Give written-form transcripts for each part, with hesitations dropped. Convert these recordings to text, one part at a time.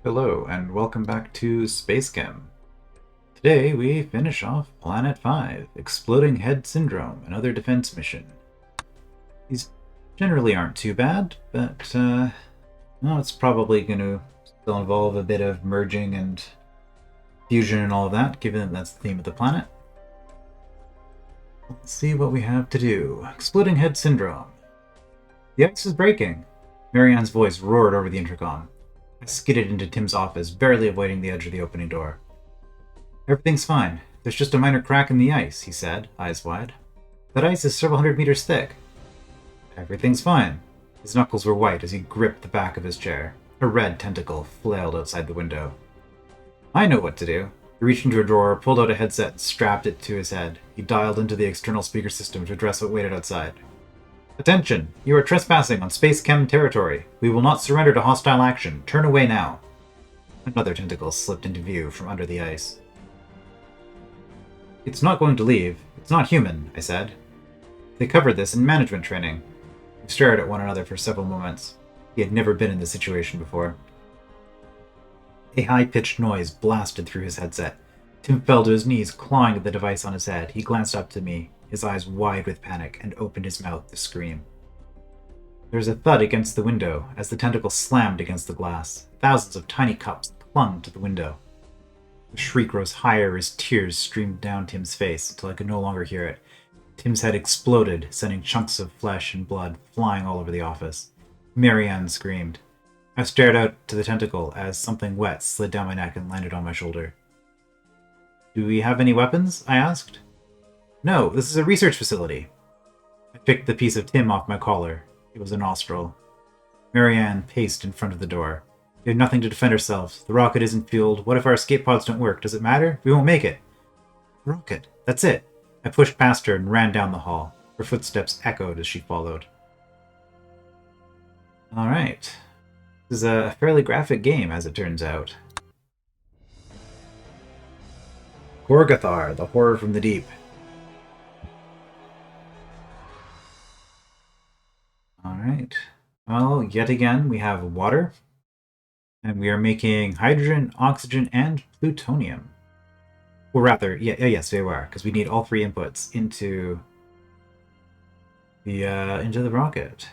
Hello, and welcome back to SpaceChem. Today we finish off Planet 5, Exploding Head Syndrome, another defense mission. These generally aren't too bad, but well, it's probably going to still involve a bit of merging and fusion and all of that, given that that's the theme of the planet. Let's see what we have to do. Exploding Head Syndrome. The ice is breaking. Marianne's voice roared over the intercom. I skidded into Tim's office, barely avoiding the edge of the opening door. Everything's fine. There's just a minor crack in the ice, he said, eyes wide. That ice is several hundred meters thick. Everything's fine. His knuckles were white as he gripped the back of his chair. A red tentacle flailed outside the window. I know what to do. He reached into a drawer, pulled out a headset, and strapped it to his head. He dialed into the external speaker system to address what waited outside. Attention! You are trespassing on SpaceChem territory. We will not surrender to hostile action. Turn away now. Another tentacle slipped into view from under the ice. It's not going to leave. It's not human, I said. They covered this in management training. We stared at one another for several moments. He had never been in this situation before. A high-pitched noise blasted through his headset. Tim fell to his knees, clawing at the device on his head. He glanced up to me, his eyes wide with panic, and opened his mouth to scream. There was a thud against the window as the tentacle slammed against the glass. Thousands of tiny cups clung to the window. The shriek rose higher as tears streamed down Tim's face until I could no longer hear it. Tim's head exploded, sending chunks of flesh and blood flying all over the office. Marianne screamed. I stared out to the tentacle as something wet slid down my neck and landed on my shoulder. Do we have any weapons? I asked. No, this is a research facility. I picked the piece of Tim off my collar. It was a nostril. Marianne paced in front of the door. We have nothing to defend ourselves. The rocket isn't fueled. What if our escape pods don't work? Does it matter? We won't make it. Rocket. That's it. I pushed past her and ran down the hall. Her footsteps echoed as she followed. Alright. This is a fairly graphic game, as it turns out. Gorgothar, the horror from the deep. Alright. Well, yet again, we have water. And we are making hydrogen, oxygen, and plutonium. Well, rather, yes, we are, because we need all three inputs into the rocket.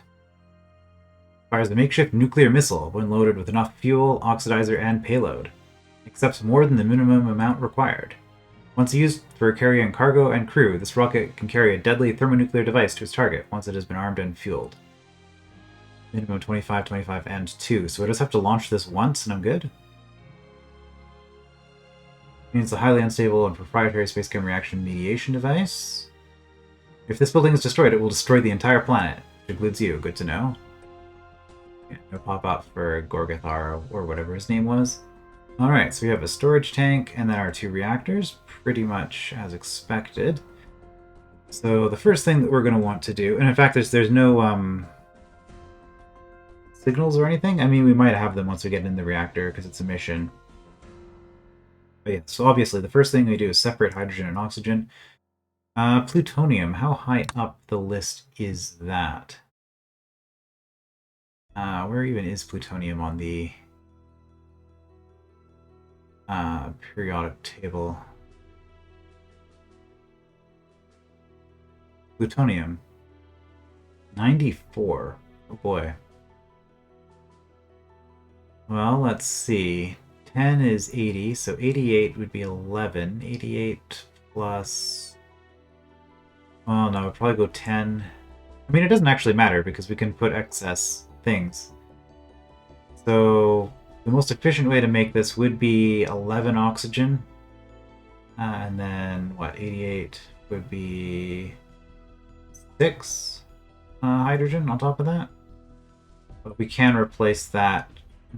Fires a makeshift nuclear missile when loaded with enough fuel, oxidizer, and payload. Accepts more than the minimum amount required. Once used for carrying cargo and crew, this rocket can carry a deadly thermonuclear device to its target once it has been armed and fueled. Minimum 25, 25, and 2. So I just have to launch this once and I'm good? Means a highly unstable and proprietary SpaceChem reaction mediation device. If this building is destroyed, it will destroy the entire planet. Which includes you. Good to know. Yeah, no pop-up for Gorgothar or whatever his name was. Alright, so we have a storage tank and then our two reactors. Pretty much as expected. So the first thing that we're going to want to do... And in fact, there's no... signals or anything? I mean, we might have them once we get in the reactor because it's a mission. But yeah, so obviously the first thing we do is separate hydrogen and oxygen. Plutonium, how high up the list is that? Where even is plutonium on the periodic table? Plutonium. 94. Oh boy. Well, let's see. 10 is 80, so 88 would be 11. 88 plus... Oh no, I'd probably go 10. I mean, it doesn't actually matter because we can put excess things. So the most efficient way to make this would be 11 oxygen. And then, what, 88 would be 6 hydrogen on top of that. But we can replace that.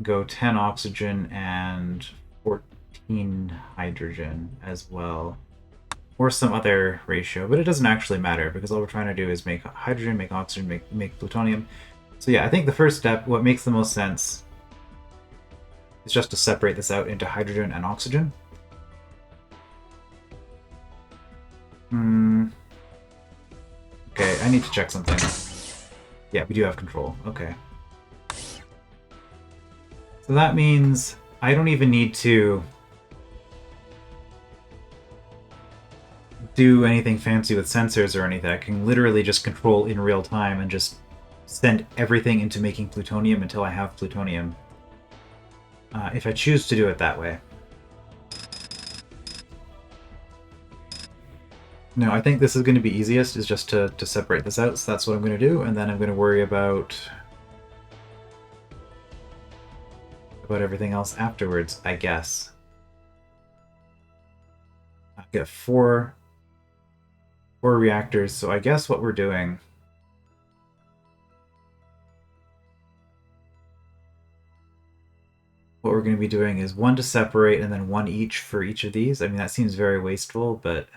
Go 10 oxygen and 14 hydrogen as well. Or some other ratio, but it doesn't actually matter because all we're trying to do is make hydrogen, make oxygen, make plutonium. So yeah, I think the first step, what makes the most sense, is just to separate this out into hydrogen and oxygen. Okay, I need to check something. Yeah, we do have control. Okay. So that means I don't even need to do anything fancy with sensors or anything. I can literally just control in real time and just send everything into making plutonium until I have plutonium. If I choose to do it that way. No, I think this is going to be easiest, is just to separate this out, so that's what I'm going to do, and then I'm going to worry about everything else afterwards, I guess. I've got four reactors, so I guess what we're doing... What we're going to be doing is one to separate and then one each for each of these. I mean, that seems very wasteful, but...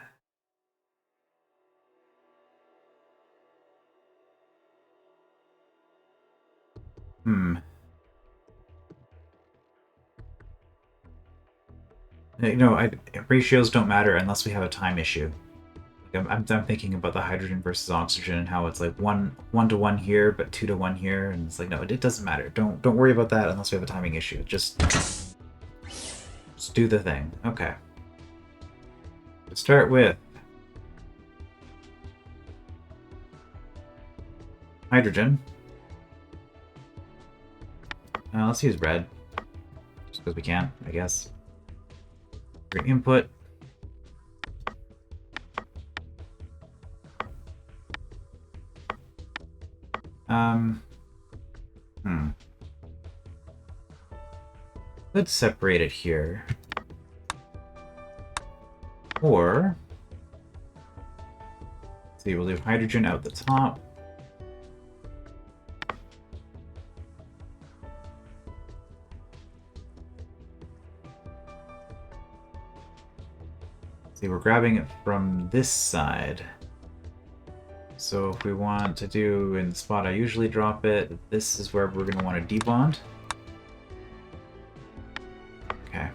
You know, ratios don't matter unless we have a time issue. Like I'm thinking about the hydrogen versus oxygen and how it's like one to one here, but 2 to 1 here, and it's like, no, it doesn't matter. Don't worry about that unless we have a timing issue. Just do the thing. Okay. To start with, hydrogen. Let's use red, just because we can, I guess. For input. Let's separate it here. Or, let's see, we'll leave hydrogen out the top. See, we're grabbing it from this side. So if we want to do in the spot I usually drop it, this is where we're going to want to debond. Okay.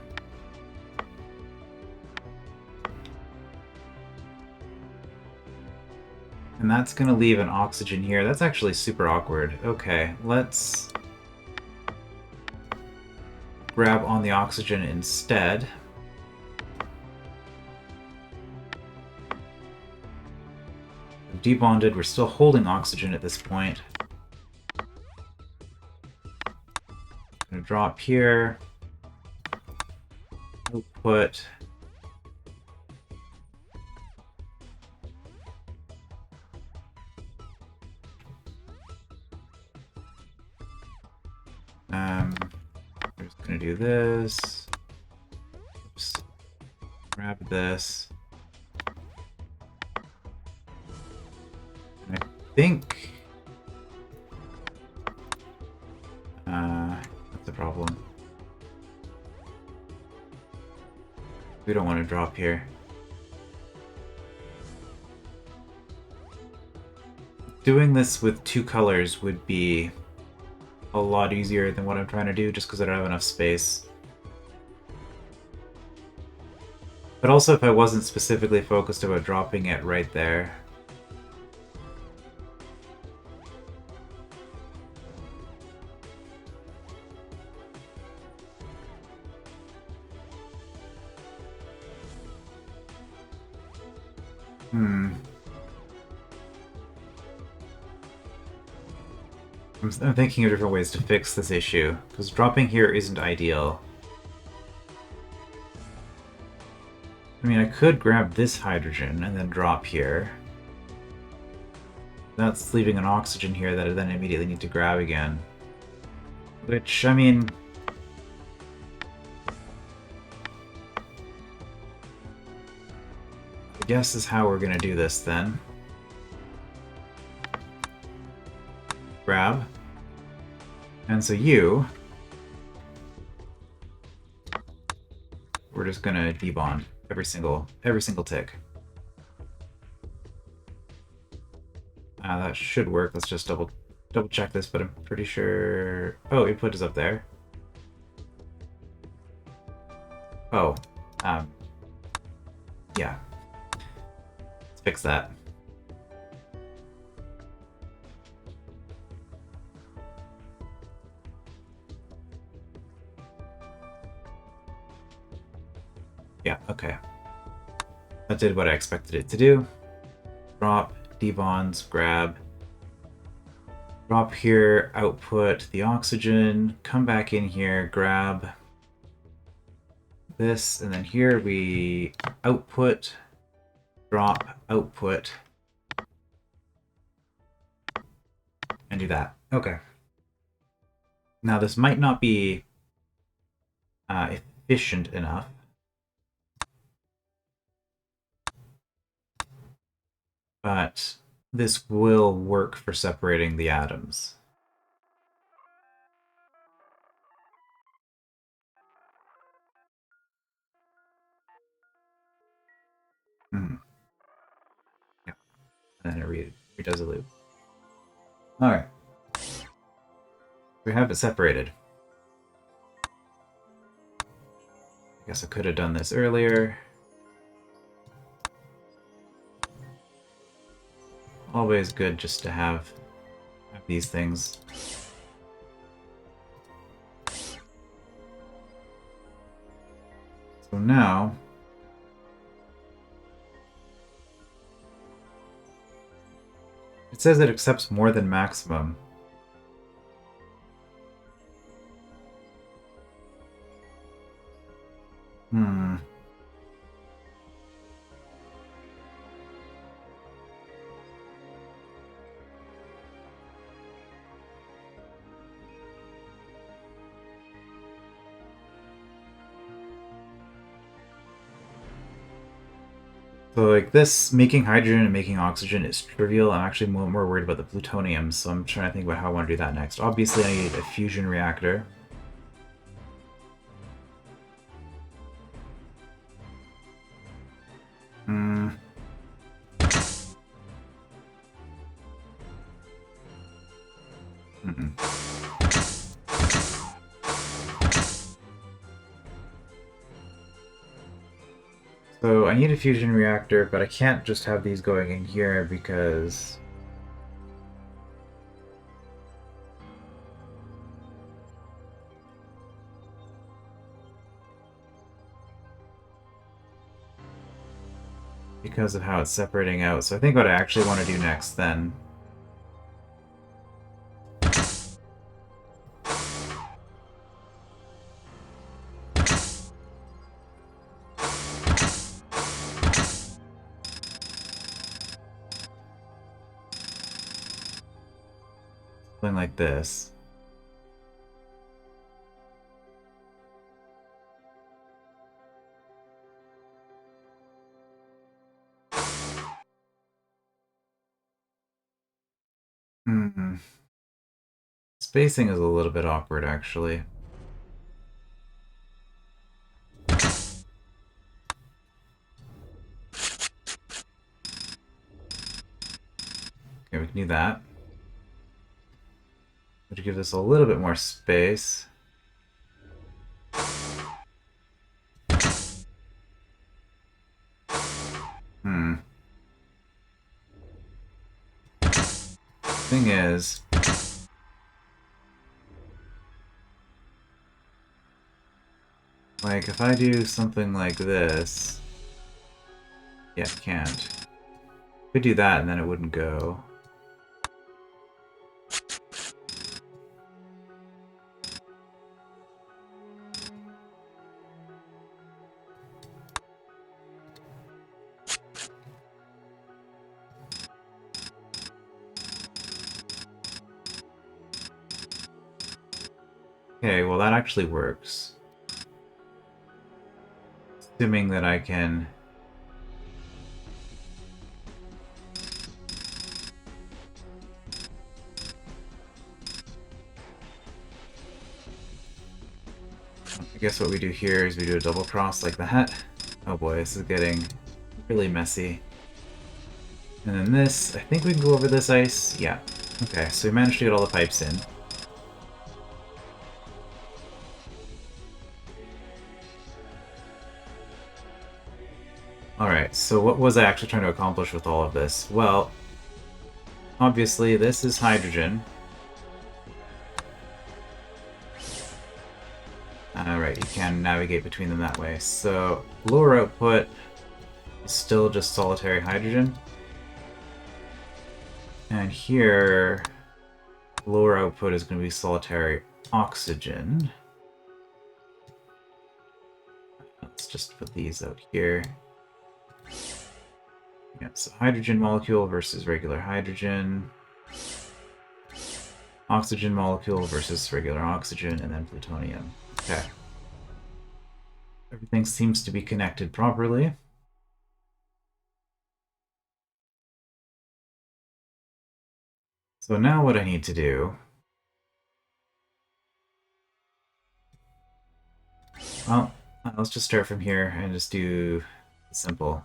And that's going to leave an oxygen here. That's actually super awkward. Okay, let's grab on the oxygen instead. Debonded, we're still holding oxygen at this point. Gonna drop here. We'll put we're just gonna do this. Oops. Grab this. I think that's the problem. We don't want to drop here. Doing this with 2 colors would be a lot easier than what I'm trying to do, just because I don't have enough space. But also, if I wasn't specifically focused about dropping it right there. I'm thinking of different ways to fix this issue, because dropping here isn't ideal. I mean, I could grab this hydrogen and then drop here. That's leaving an oxygen here that I then immediately need to grab again. Which, I mean... I guess is how we're gonna do this then. Grab. And so you... we're just gonna debond every single tick. That should work. Let's just double check this, but I'm pretty sure... oh, input is up there. Oh, yeah. Let's fix that. Yeah, okay. That did what I expected it to do. Drop, debonds, grab. Drop here, output the oxygen, come back in here, grab this, and then here we output, drop, output, and do that. Okay. Now this might not be efficient enough. But this will work for separating the atoms. Hmm. Yeah. And then it redoes a loop. Alright. We have it separated. I guess I could have done this earlier. Always good just to have these things. So now it says it accepts more than maximum. Hmm. So like this, making hydrogen and making oxygen is trivial. I'm actually more worried about the plutonium, so I'm trying to think about how I want to do that next. Obviously I need a fusion reactor. Hmm. Mm-mm. So I need a fusion reactor, but I can't just have these going in here because of how it's separating out. So I think what I actually want to do next then something like this. Hmm. Spacing is a little bit awkward, actually. Okay, we can do that. To give this a little bit more space. Hmm. Thing is, like if I do something like this, yeah, I can't. Could do that and then it wouldn't go. Okay, well that actually works. Assuming that I can... I guess what we do here is we do a double cross like that. Oh boy, this is getting really messy. And then this, I think we can go over this ice. Yeah. Okay, so we managed to get all the pipes in. Alright, so what was I actually trying to accomplish with all of this? Well, obviously this is hydrogen. Alright, you can navigate between them that way. So lower output is still just solitary hydrogen. And here, lower output is going to be solitary oxygen. Let's just put these out here. Yeah, so hydrogen molecule versus regular hydrogen. Oxygen molecule versus regular oxygen, and then plutonium. Okay. Everything seems to be connected properly. So now what I need to do... Well, let's just start from here and just do simple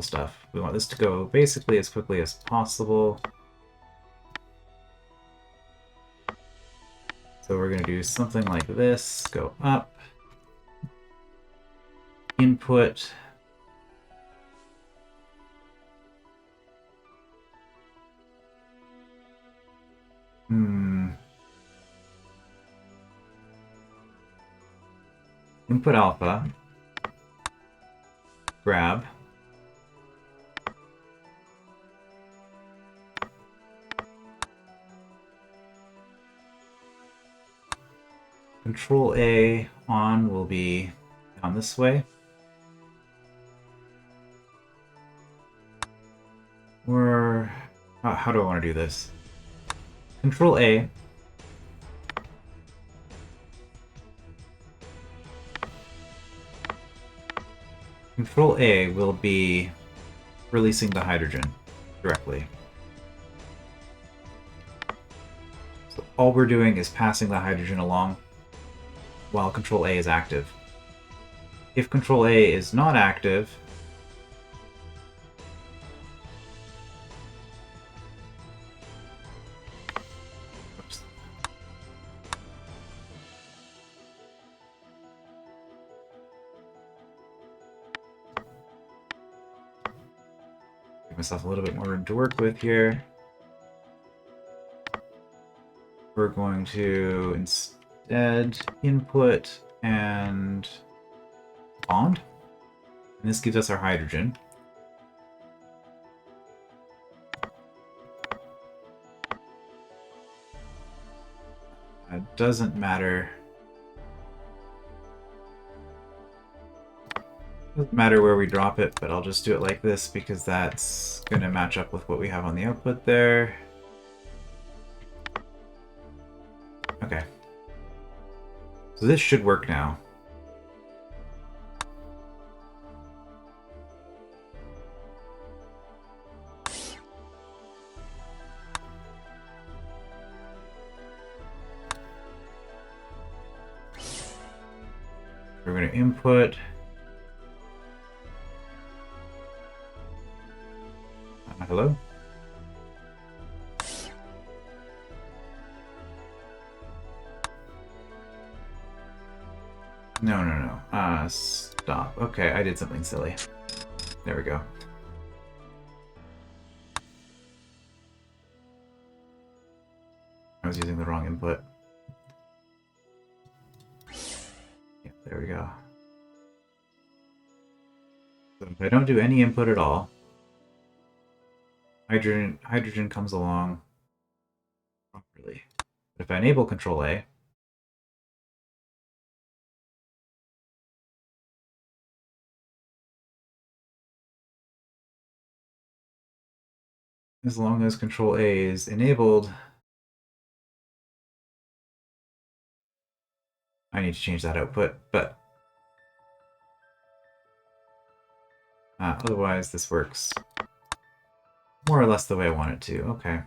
stuff. We want this to go basically as quickly as possible. So we're going to do something like this. Go up. Input. Input alpha. Grab. Control A on will be down this way. Or how do I want to do this? Control A. Control A will be releasing the hydrogen directly. So all we're doing is passing the hydrogen along while Control A is active. If Control A is not active, oops. Give myself a little bit more room to work with here. We're going to instead input and bond. And this gives us our hydrogen. It doesn't matter. Doesn't matter where we drop it, but I'll just do it like this because that's going to match up with what we have on the output there. Okay. So this should work now. We're going to input. Hello? No. Stop. Okay, I did something silly. There we go. I was using the wrong input. Yeah, there we go. So if I don't do any input at all, hydrogen comes along properly. But if I enable Control A, as long as Control A is enabled, I need to change that output, but otherwise this works more or less the way I want it to. Okay.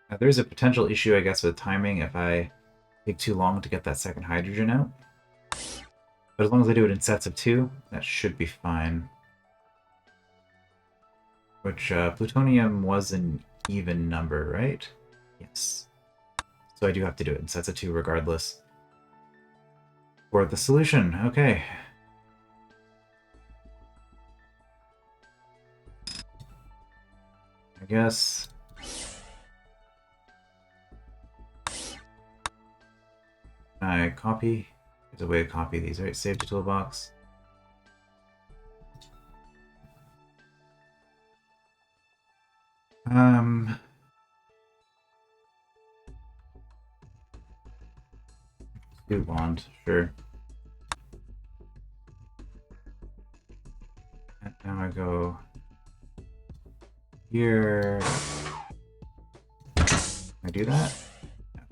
Now, there's a potential issue, I guess, with timing if I take too long to get that second hydrogen out. But as long as I do it in sets of 2, that should be fine. Which, plutonium was an even number, right? Yes. So I do have to do it in sets of 2 regardless. For the solution, okay. I guess... I copy There's a way to copy these, right? Save to toolbox. Do bond, sure. And now I go here. Can I do that? No.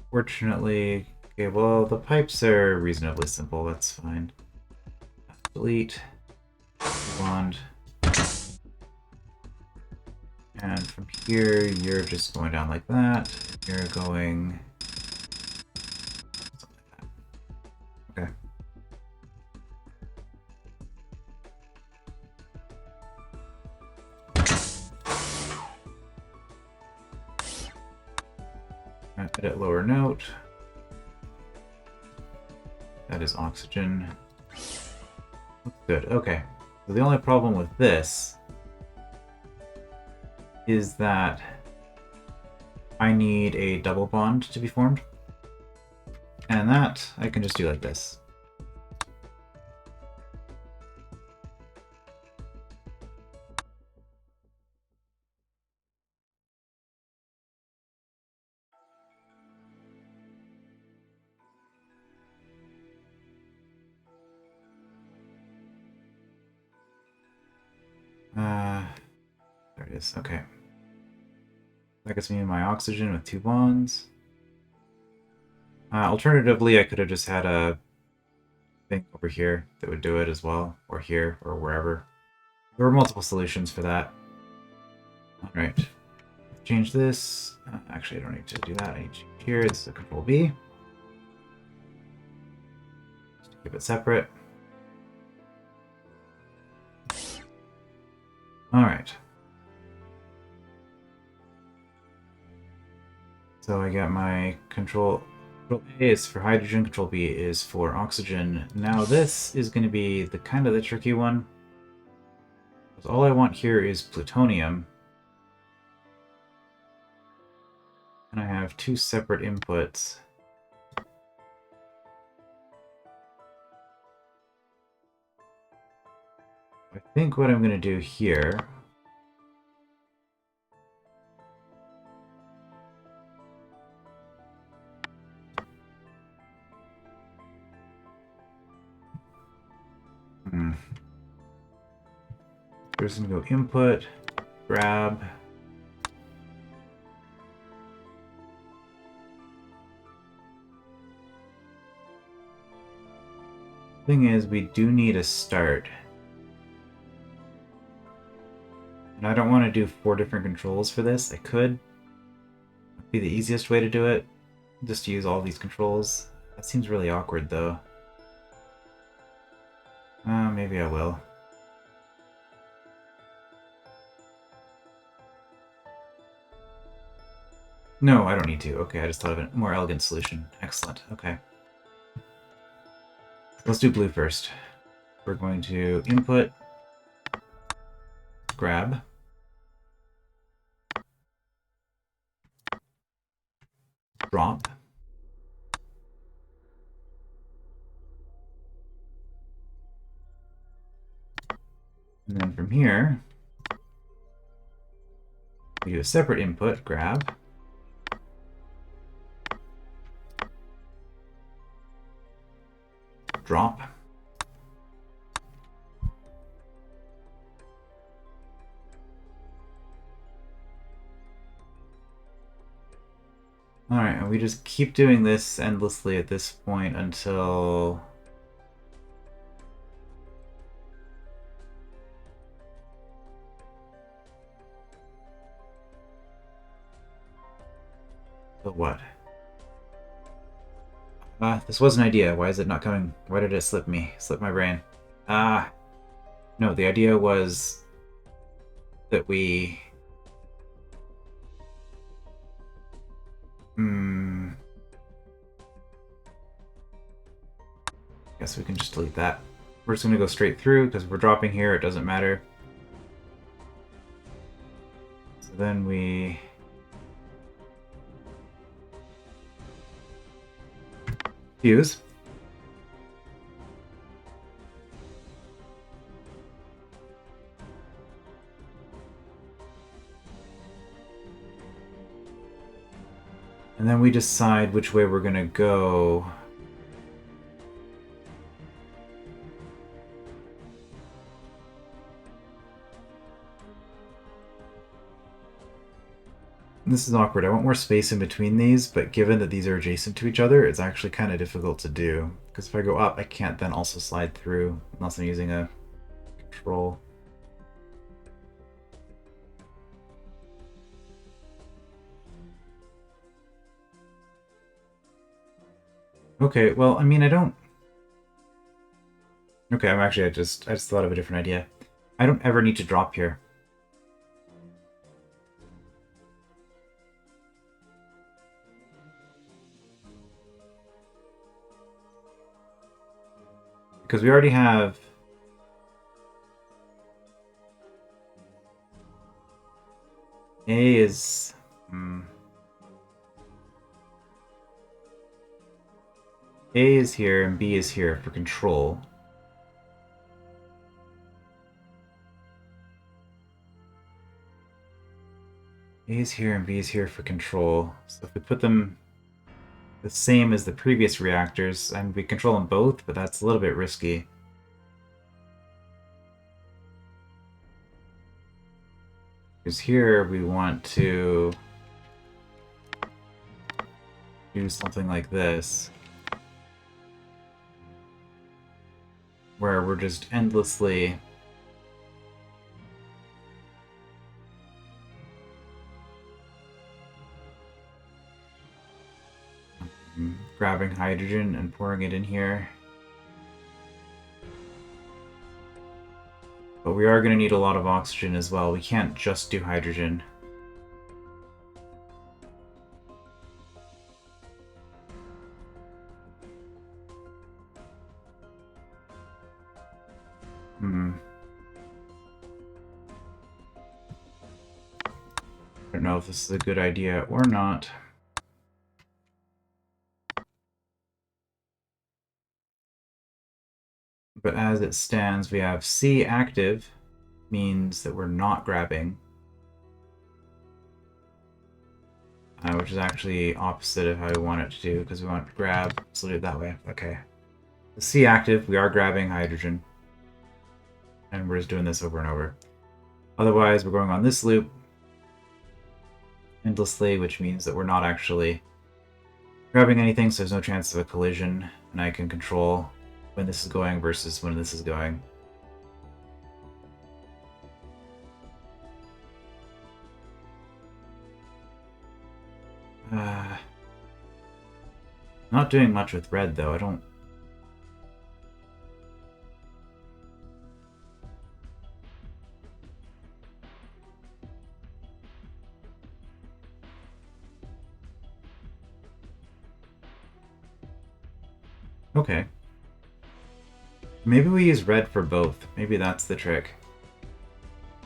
Fortunately, okay, well, the pipes are reasonably simple, that's fine. Delete. Bond. And from here, you're just going down like that. You're going something like that. Okay. Edit lower note. That is oxygen. Looks good. Okay. So the only problem with this is that I need a double bond to be formed. And that I can just do like this. There it is. Okay. That gets me my oxygen with 2 bonds. Alternatively, I could have just had a thing over here that would do it as well, or here, or wherever. There were multiple solutions for that. Alright. Change this. Actually, I don't need to do that. I need to change here. This is a Control B. Just to keep it separate. Alright. So I got my Control A is for hydrogen, Control B is for oxygen. Now this is going to be the kind of the tricky one. Because all I want here is plutonium. And I have 2 separate inputs. I think what I'm going to do here There's going to go input, grab. Thing is, we do need a start. And I don't want to do 4 different controls for this. I could. That'd be the easiest way to do it. Just use all these controls. That seems really awkward, though. Maybe I will. No, I don't need to. Okay, I just thought of a more elegant solution. Excellent. Okay. Let's do blue first. We're going to input, grab, drop, and then from here, we do a separate input, grab, drop, alright, and we just keep doing this endlessly at this point until... But what? This was an idea. Why is it not coming? Why did it slip me? Slip my brain. No, the idea was that we... Guess we can just delete that. We're just going to go straight through because we're dropping here. It doesn't matter. So then we... Fuse. And then we decide which way we're gonna go. This is awkward. I want more space in between these, but given that these are adjacent to each other, it's actually kind of difficult to do. Because if I go up, I can't then also slide through unless I'm using a control. Okay, well, I mean, I don't... Okay, I just thought of a different idea. I don't ever need to drop here. Because we already have... A is... A is here and B is here for control. A is here and B is here for control. So if we put them the same as the previous reactors, and we control them both, but that's a little bit risky. Because here we want to do something like this, where we're just endlessly grabbing hydrogen and pouring it in here. But we are going to need a lot of oxygen as well. We can't just do hydrogen. I don't know if this is a good idea or not. But as it stands, we have C active, means that we're not grabbing. Which is actually opposite of how we want it to do, because we want to grab, so do it that way. Okay. The C active, we are grabbing hydrogen. And we're just doing this over and over. Otherwise, we're going on this loop endlessly, which means that we're not actually grabbing anything, so there's no chance of a collision, and I can control when this is going versus when this is going. Not doing much with red, though. I don't... Okay. Maybe we use red for both. Maybe that's the trick.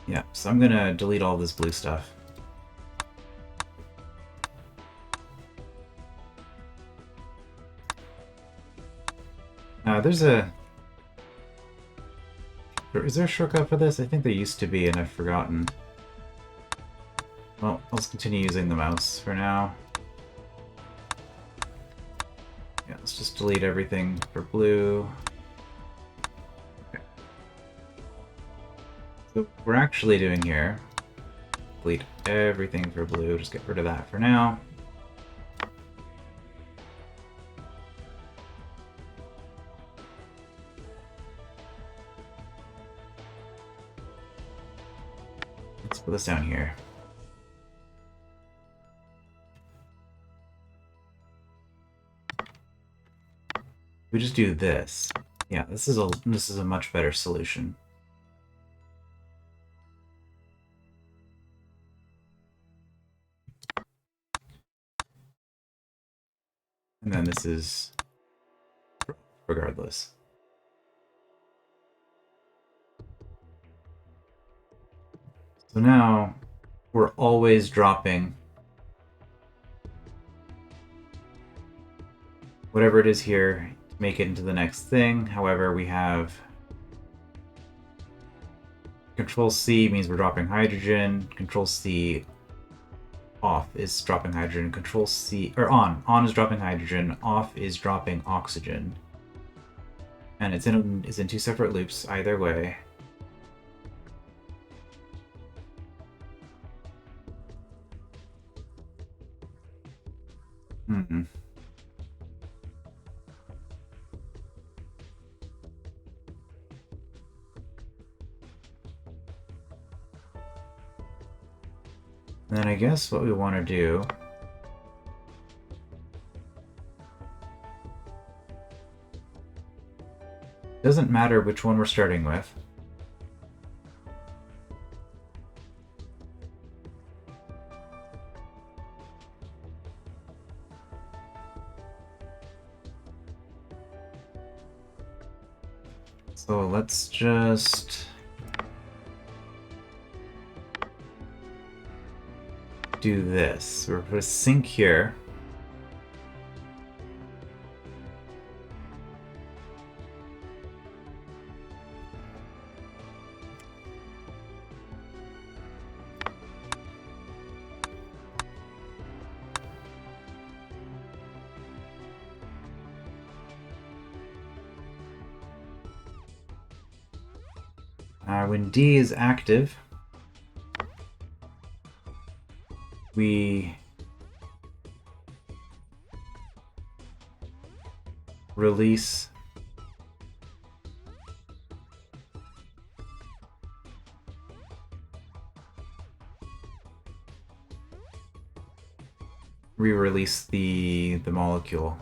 Yeah, so I'm gonna delete all this blue stuff. There's a... Is there a shortcut for this? I think there used to be, and I've forgotten. Well, let's continue using the mouse for now. Yeah, let's just delete everything for blue. Okay. So what we're actually doing here, delete everything for blue, just get rid of that for now. Let's put this down here. We just do this. Yeah, this is a much better solution. And then this is regardless. So now we're always dropping whatever it is here to make it into the next thing. However, we have Control C means we're dropping hydrogen. Control C off is dropping hydrogen. Control C, or on is dropping hydrogen. Off is dropping oxygen. And it's in two separate loops either way. Hmm. And then I guess what we want to do doesn't matter which one we're starting with. So let's just do this. We're going to sync here. When D is active, we release re-release the molecule.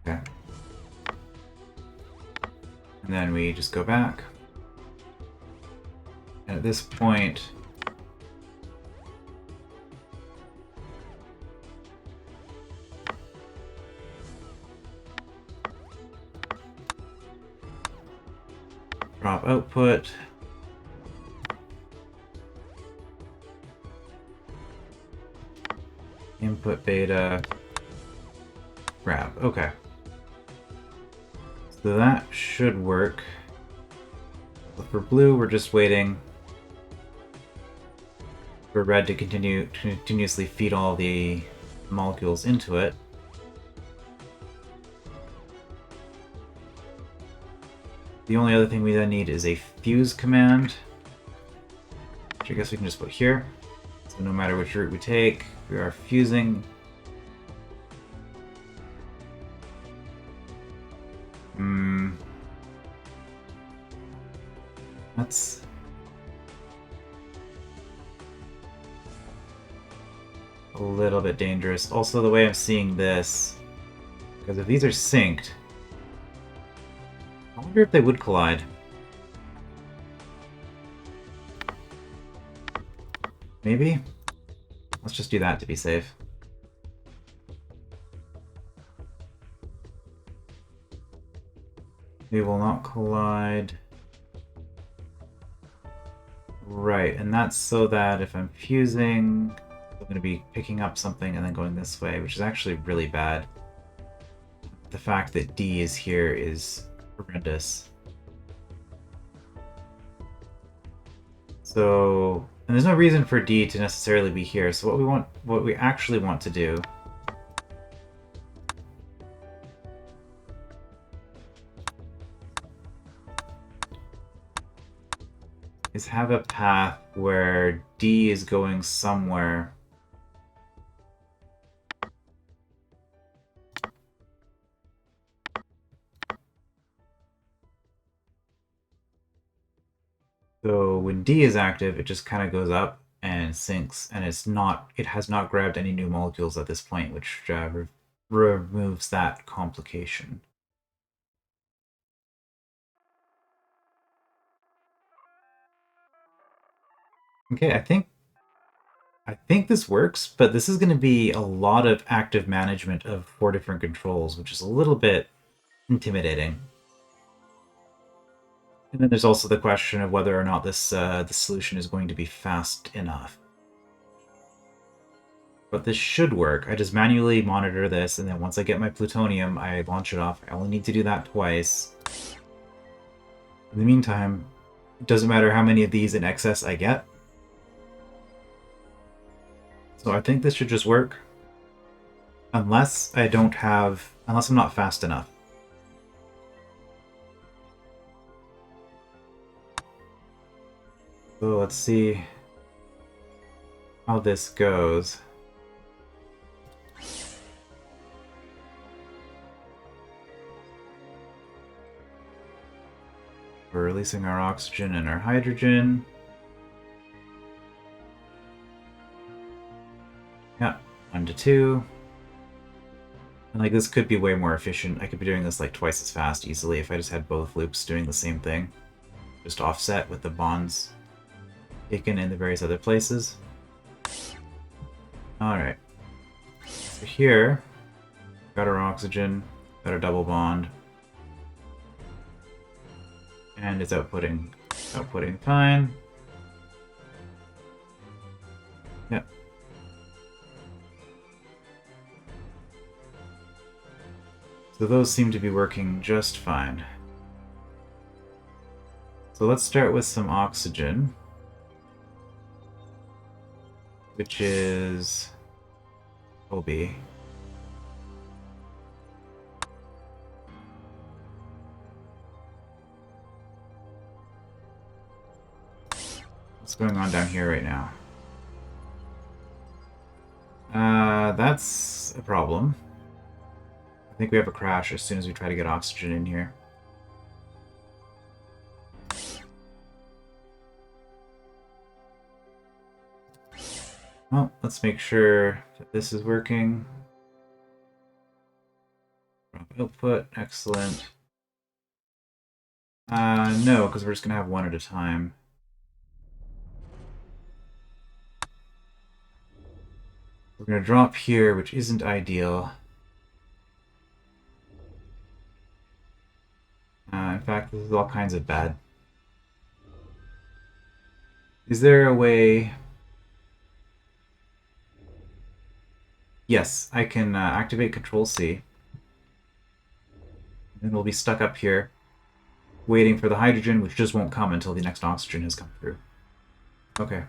Okay. And then we just go back. And at this point, drop output. Input beta. Grab. Okay. So that should work. But for blue, we're just waiting for red to continuously feed all the molecules into it. The only other thing we then need is a fuse command, which I guess we can just put here. So no matter which route we take, we are fusing. That's a little bit dangerous. Also, the way I'm seeing this, because if these are synced, I wonder if they would collide. Maybe? Let's just do that to be safe. They will not collide. Right, and that's so that if I'm fusing, I'm going to be picking up something and then going this way, which is actually really bad. The fact that D is here is horrendous. So, and there's no reason for D to necessarily be here. So what we actually want to do is have a path where D is going somewhere. So when D is active, it just kind of goes up and sinks, and it has not grabbed any new molecules at this point, which removes that complication. Okay, I think this works, but this is going to be a lot of active management of 4 different controls, which is a little bit intimidating. And then there's also the question of whether or not this the solution is going to be fast enough. But this should work. I just manually monitor this, and then once I get my plutonium, I launch it off. I only need to do that twice. In the meantime, it doesn't matter how many of these in excess I get. So I think this should just work. Unless I don't have... Unless I'm not fast enough. So let's see how this goes. We're releasing our oxygen and our hydrogen. Yeah, 1 to 2. And like this could be way more efficient. I could be doing this like twice as fast easily if I just had both loops doing the same thing. Just offset with the bonds taken in the various other places. Alright. So here, got our oxygen, got our double bond. And it's outputting fine. Yep. So those seem to be working just fine. So let's start with some oxygen, which is OB. What's going on down here right now? That's a problem. I think we have a crash as soon as we try to get oxygen in here. Well, let's make sure that this is working. Output, excellent. No, because we're just gonna have one at a time. We're gonna drop here, which isn't ideal. In fact, this is all kinds of bad. Is there a way... Yes, I can activate Control-C. And we'll be stuck up here, waiting for the hydrogen, which just won't come until the next oxygen has come through. Okay.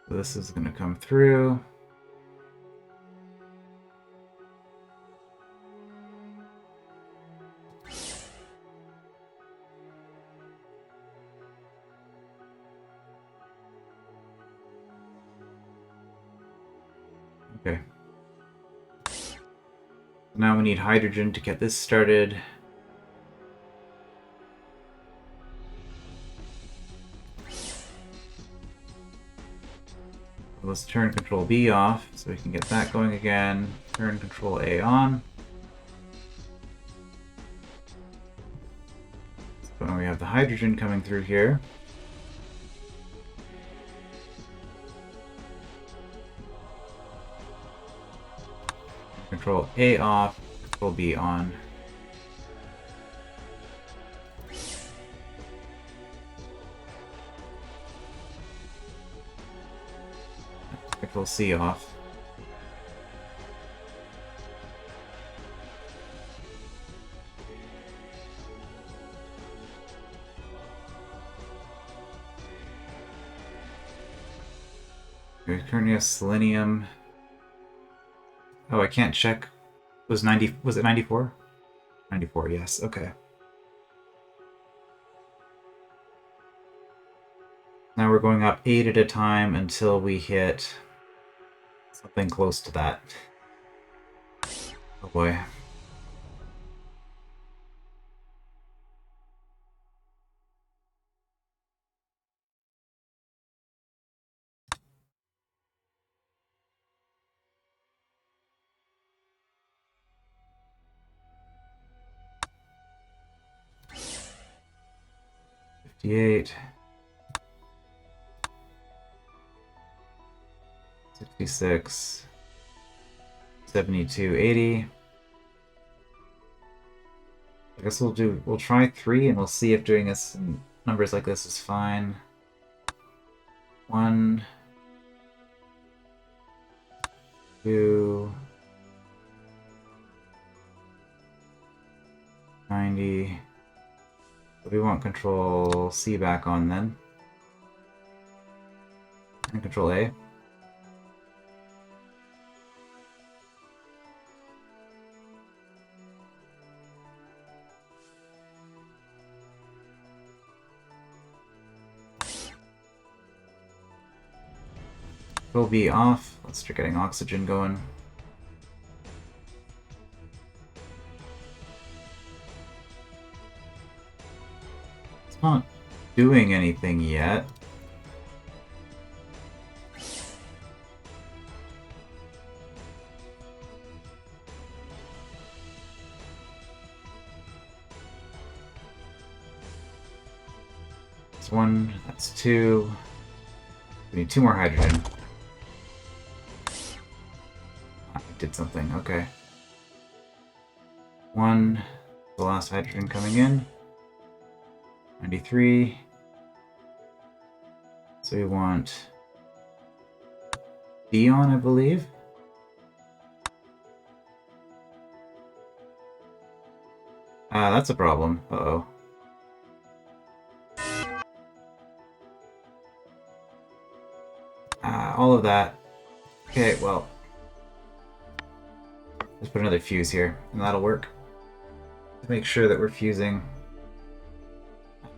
So this is going to come through. Okay. Now we need hydrogen to get this started. Let's turn Control B off so we can get that going again. Turn Control A on. So we have the hydrogen coming through here. Control A off, Control B on. Control C off. We currently have selenium. Oh, I can't check. Was it 94? 94, yes, okay. Now we're going up 8 at a time until we hit something close to that. Oh boy. $58. 66. 72, 80. I guess we'll try 3 and we'll see if doing this in numbers like this is fine. 1, 2, 90. So we want Control C back on then. And Control A. Control B off. Let's start getting oxygen going. It's not doing anything yet. That's 1, that's 2. We need 2 more hydrogen. I did something, okay. 1, the last hydrogen coming in. 93. So we want B on, I believe. That's a problem. Uh-oh. All of that. Okay, well. Let's put another fuse here, and that'll work. To make sure that we're fusing.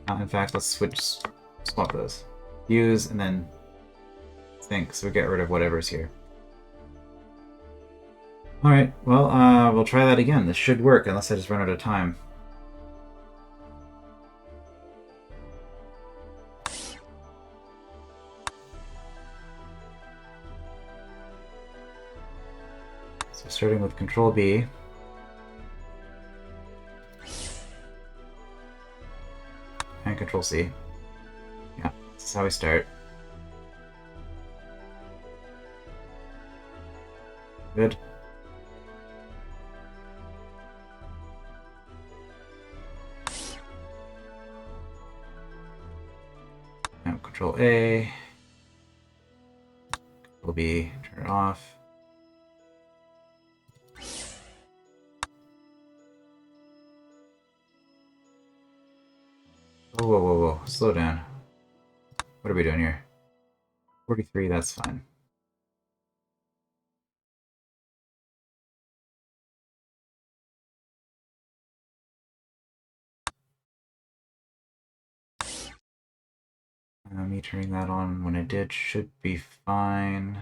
In fact, let's swap those. Fuse, and then think, so we get rid of whatever's here. Alright, well, we'll try that again. This should work, unless I just run out of time. So starting with Control B. And Control C. Yeah, this is how we start. Good. Now Control A. Control B, turn it off. Whoa, whoa, whoa, whoa. Slow down. What are we doing here? 43, that's fine. Me turning that on when I did should be fine.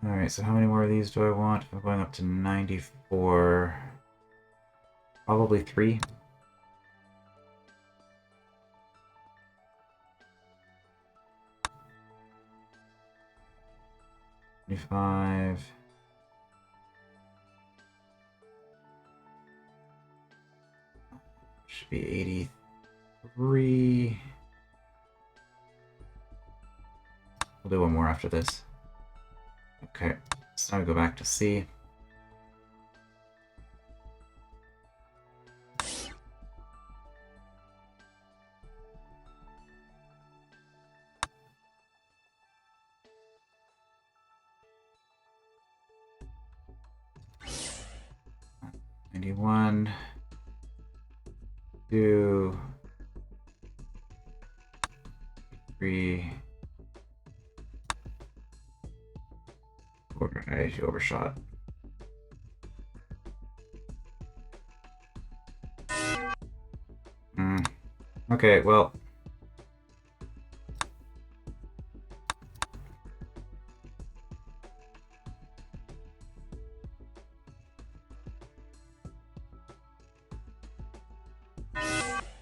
Alright, so how many more of these do I want? I'm going up to 94. Probably 3. 25. Should be 83. We'll do one more after this. Okay, so now we go back to C. One, 2, 3, 4. I overshot. Okay, well.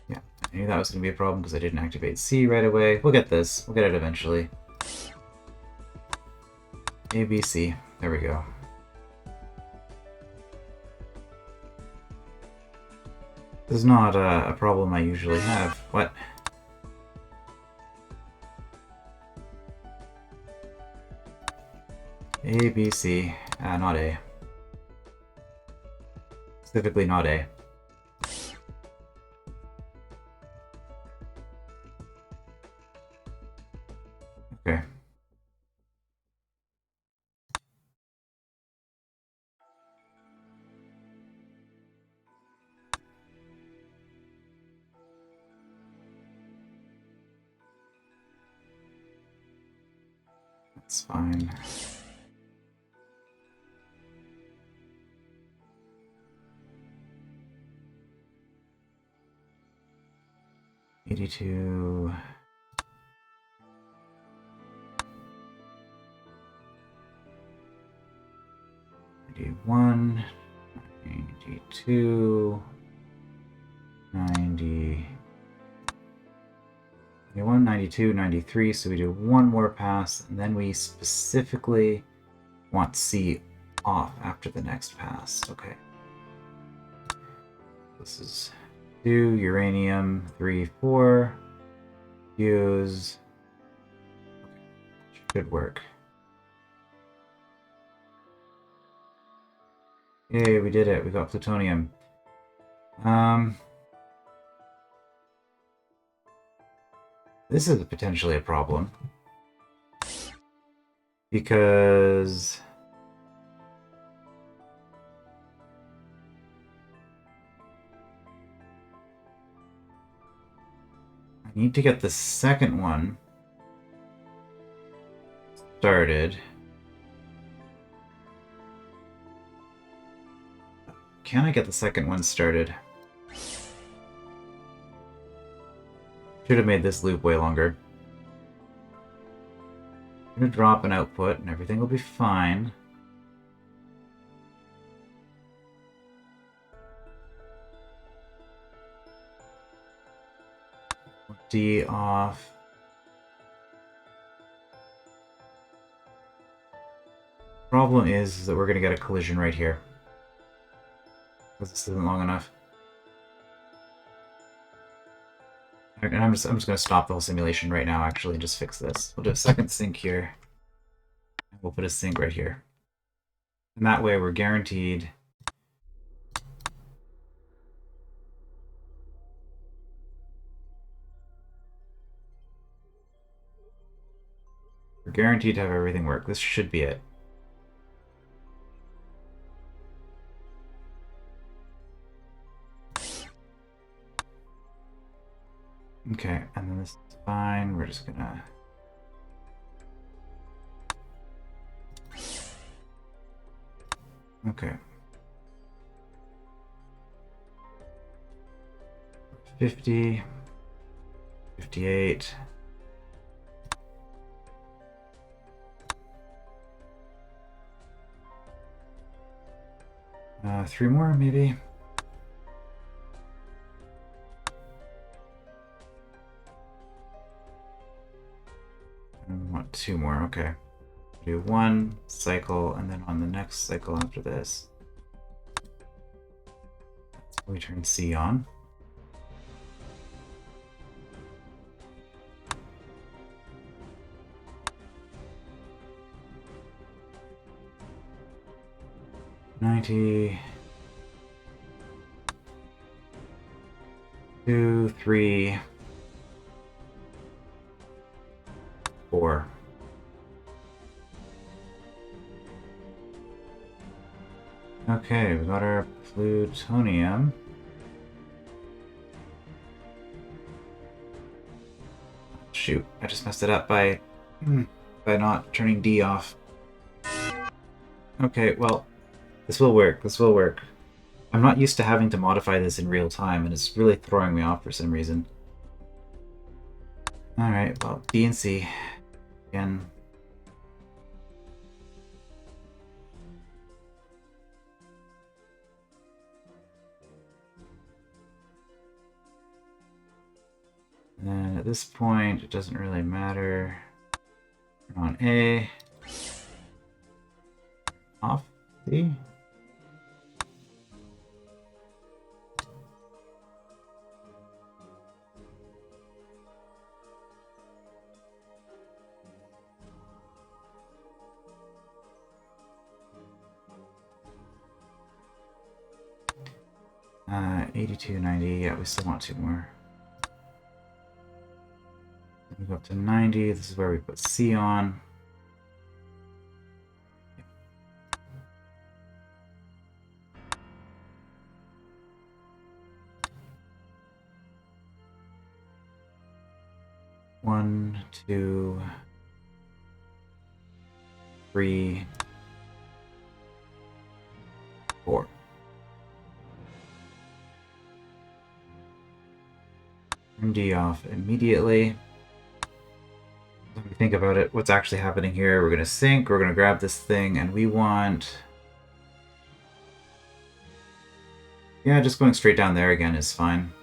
Yeah, I knew that was going to be a problem because I didn't activate C right away. We'll get this. We'll get it eventually. A, B, C. There we go. This is not a problem I usually have. What? A, B, C. Not A. Specifically not A. Okay. That's fine. $82. 91, 92, 90, 91, 92, 93, so we do one more pass, and then we specifically want C off after the next pass. Okay. This is 2, uranium, 3, 4, fuse. Should work. Yay, we did it. We got plutonium. This is potentially a problem. Because I need to get the second one started. Can I get the second one started? Should have made this loop way longer. I'm gonna drop an output and everything will be fine. D off. Problem is that we're gonna get a collision right here. Because this isn't long enough. And I'm just gonna stop the whole simulation right now, actually, and just fix this. We'll do a second sync here. We'll put a sync right here. And that way we're guaranteed to have everything work. This should be it. Okay, and then this is fine. We're just gonna... Okay. 50, 58. Three more, maybe? I want two more, okay. Do one cycle, and then on the next cycle after this, we turn C on. $90, 2, 3, 4. Okay, we got our plutonium. Shoot, I just messed it up by not turning D off. Okay, well, this will work. This will work. I'm not used to having to modify this in real time, and it's really throwing me off for some reason. Alright, well, B and C. Again. And then at this point, it doesn't really matter. Turn on A. Off C. 82, 90. Yeah, we still want 2 more. We go up to 90. This is where we put C on. One, 2, 3, 4. Turn D off immediately. When we think about it, what's actually happening here, we're going to sync, we're going to grab this thing, and we want... Yeah, just going straight down there again is fine.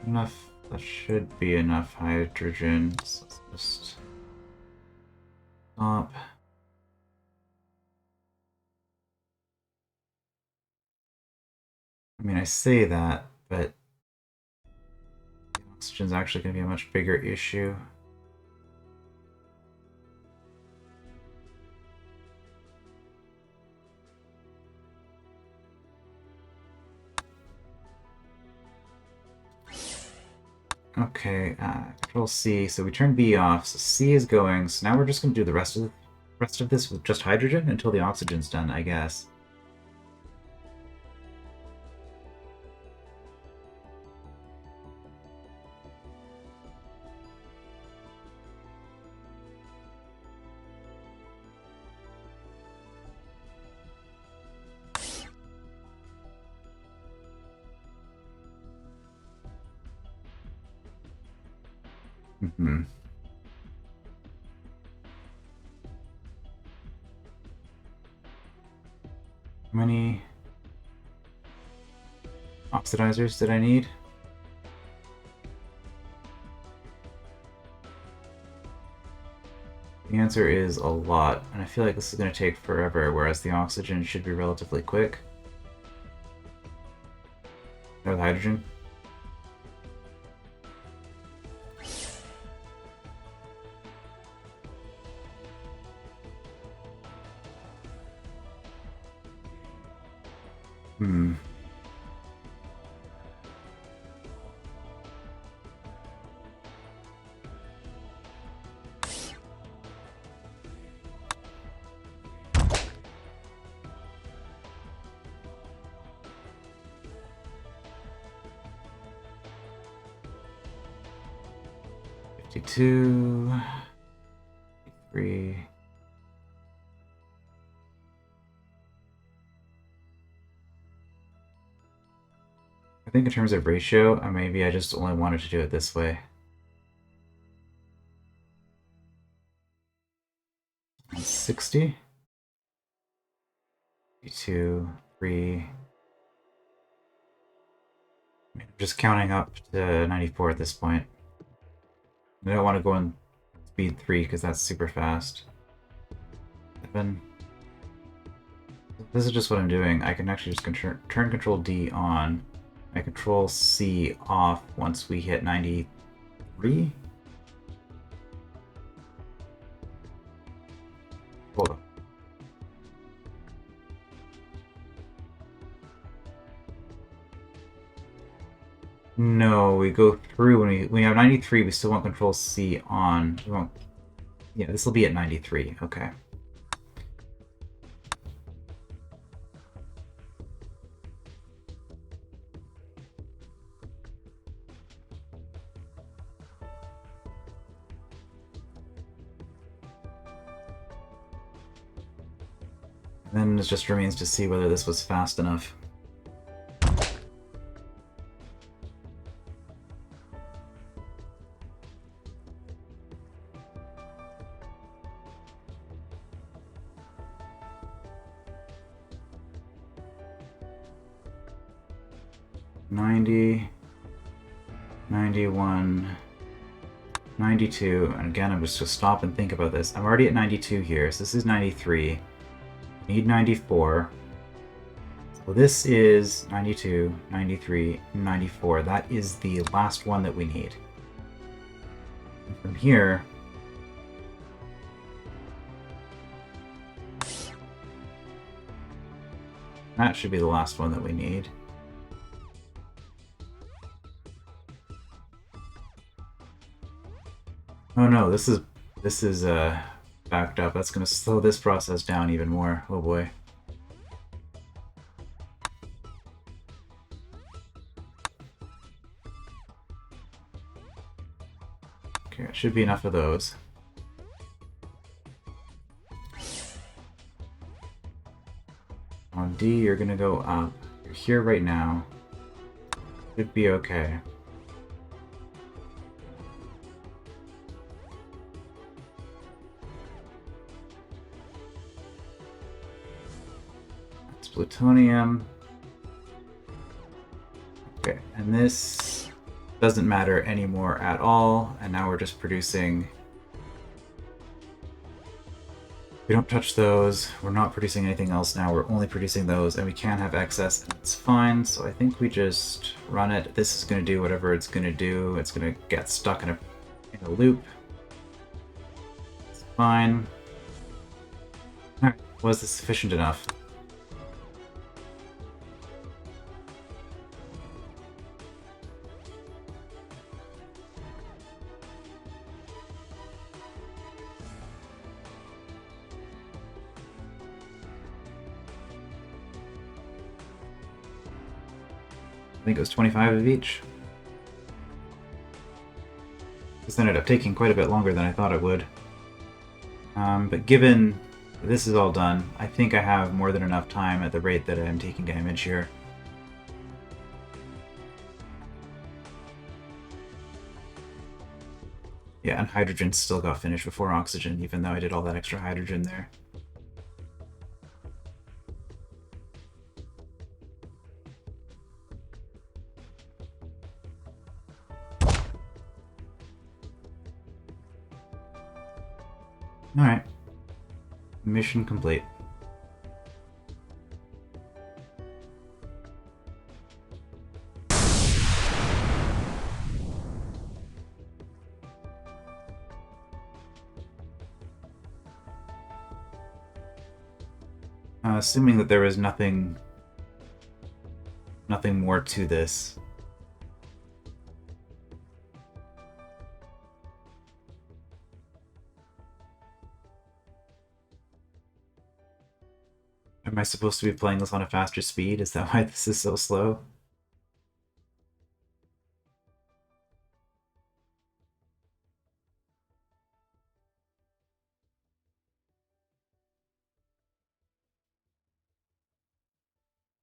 Enough. That should be enough hydrogen. So let's just stop. I mean, I say that, but oxygen's actually going to be a much bigger issue. Okay, Control C. So we turn B off. So C is going. So now we're just going to do the rest of this with just hydrogen until the oxygen's done, I guess. Mm-hmm. How many oxidizers did I need? The answer is a lot, and I feel like this is going to take forever, whereas the oxygen should be relatively quick. Or the hydrogen. Hmm. Two, 3. I think in terms of ratio, maybe I just only wanted to do it this way. 60. 2, 3. I'm just counting up to 94 at this point. I don't want to go in speed 3 because that's super fast. 7. This is just what I'm doing. I can actually just turn Control D on. I Control C off once we hit 93. Hold on. No, we go through when we have 93, we still want Control C on. We won't. Yeah, this will be at 93. Okay. Then it just remains to see whether this was fast enough. .91, 92, and again, I'm just to stop and think about this. I'm already at 92 here, so this is 93. I need 94. Well, this is 92, 93, 94. That is the last one that we need. And from here... that should be the last one that we need. Oh no, this is backed up. That's going to slow this process down even more. Oh boy. Okay, it should be enough of those. On D, you're going to go up. You're here right now. Should be okay. Plutonium. Okay, and this doesn't matter anymore at all, and now we're just producing... we don't touch those, we're not producing anything else now, we're only producing those, and we can have excess, and it's fine, so I think we just run it. This is going to do whatever it's going to do. It's going to get stuck in a loop. It's fine. Alright, was this sufficient enough? I think it was 25 of each. This ended up taking quite a bit longer than I thought it would. But given this is all done, I think I have more than enough time at the rate that I'm taking damage here. Yeah, and hydrogen still got finished before oxygen, even though I did all that extra hydrogen there. Alright. Mission complete. Assuming that there was nothing more to this. Am I supposed to be playing this on a faster speed? Is that why this is so slow?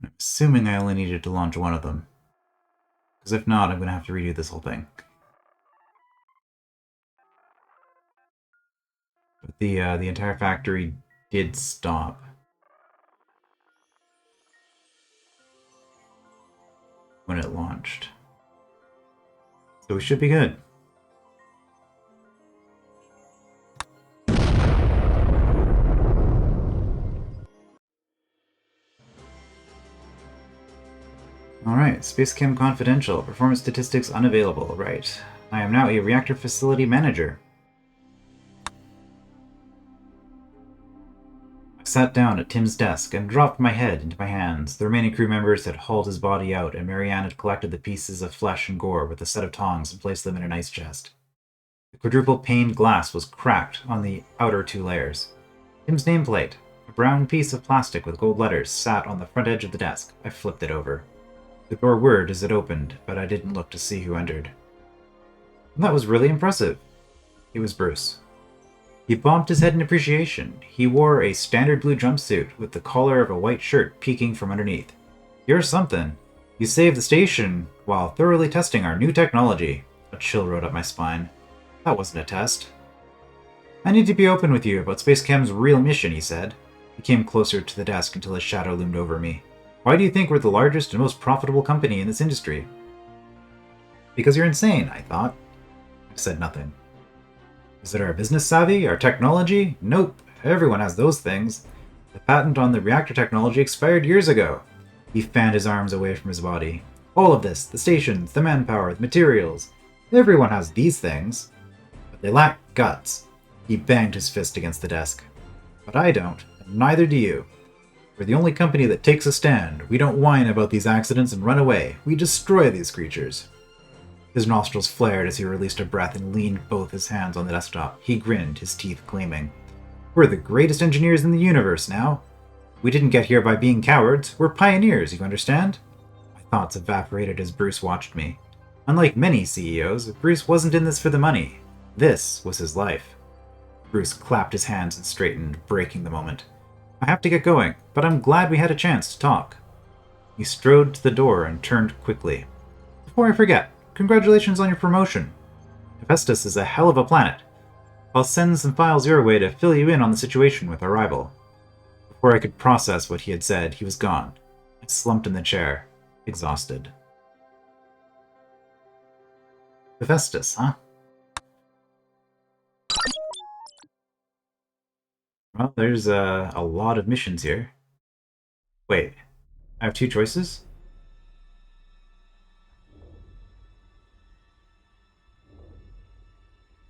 I'm assuming I only needed to launch one of them. Because if not, I'm going to have to redo this whole thing. But the entire factory did stop. When it launched. So we should be good. Alright, SpaceChem Confidential. Performance statistics unavailable. Right. I am now a reactor facility manager. I sat down at Tim's desk and dropped my head into my hands. The remaining crew members had hauled his body out, and Marianne had collected the pieces of flesh and gore with a set of tongs and placed them in an ice chest. The quadruple paned glass was cracked on the outer two layers. Tim's nameplate, a brown piece of plastic with gold letters, sat on the front edge of the desk. I flipped it over. The door whirred as it opened, but I didn't look to see who entered. That was really impressive. It was Bruce. He bumped his head in appreciation. He wore a standard blue jumpsuit with the collar of a white shirt peeking from underneath. You're something. You saved the station while thoroughly testing our new technology. A chill rode up my spine. That wasn't a test. I need to be open with you about SpaceChem's real mission, he said. He came closer to the desk until his shadow loomed over me. Why do you think we're the largest and most profitable company in this industry? Because you're insane, I thought. I said nothing. Is it our business savvy? Our technology? Nope. Everyone has those things. The patent on the reactor technology expired years ago. He fanned his arms away from his body. All of this, the stations, the manpower, the materials, everyone has these things, but they lack guts. He banged his fist against the desk. But I don't, and neither do you. We're the only company that takes a stand. We don't whine about these accidents and run away. We destroy these creatures. His nostrils flared as he released a breath and leaned both his hands on the desktop. He grinned, his teeth gleaming. We're the greatest engineers in the universe now. We didn't get here by being cowards. We're pioneers, you understand? My thoughts evaporated as Bruce watched me. Unlike many CEOs, Bruce wasn't in this for the money. This was his life. Bruce clapped his hands and straightened, breaking the moment. I have to get going, but I'm glad we had a chance to talk. He strode to the door and turned quickly. Before I forget, congratulations on your promotion. Hephaestus is a hell of a planet. I'll send some files your way to fill you in on the situation with our rival. Before I could process what he had said, he was gone. I slumped in the chair, exhausted. Hephaestus, huh? Well, there's a lot of missions here. Wait, I have two choices?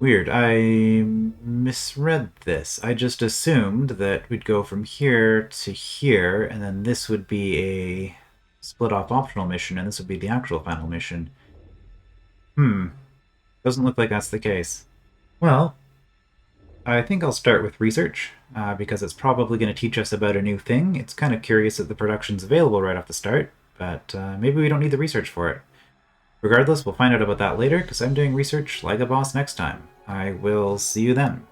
Weird, I misread this. I just assumed that we'd go from here to here, and then this would be a split-off optional mission, and this would be the actual final mission. Doesn't look like that's the case. Well, I think I'll start with research, because it's probably going to teach us about a new thing. It's kind of curious that the production's available right off the start, but maybe we don't need the research for it. Regardless, we'll find out about that later, because I'm doing research like a boss next time. I will see you then.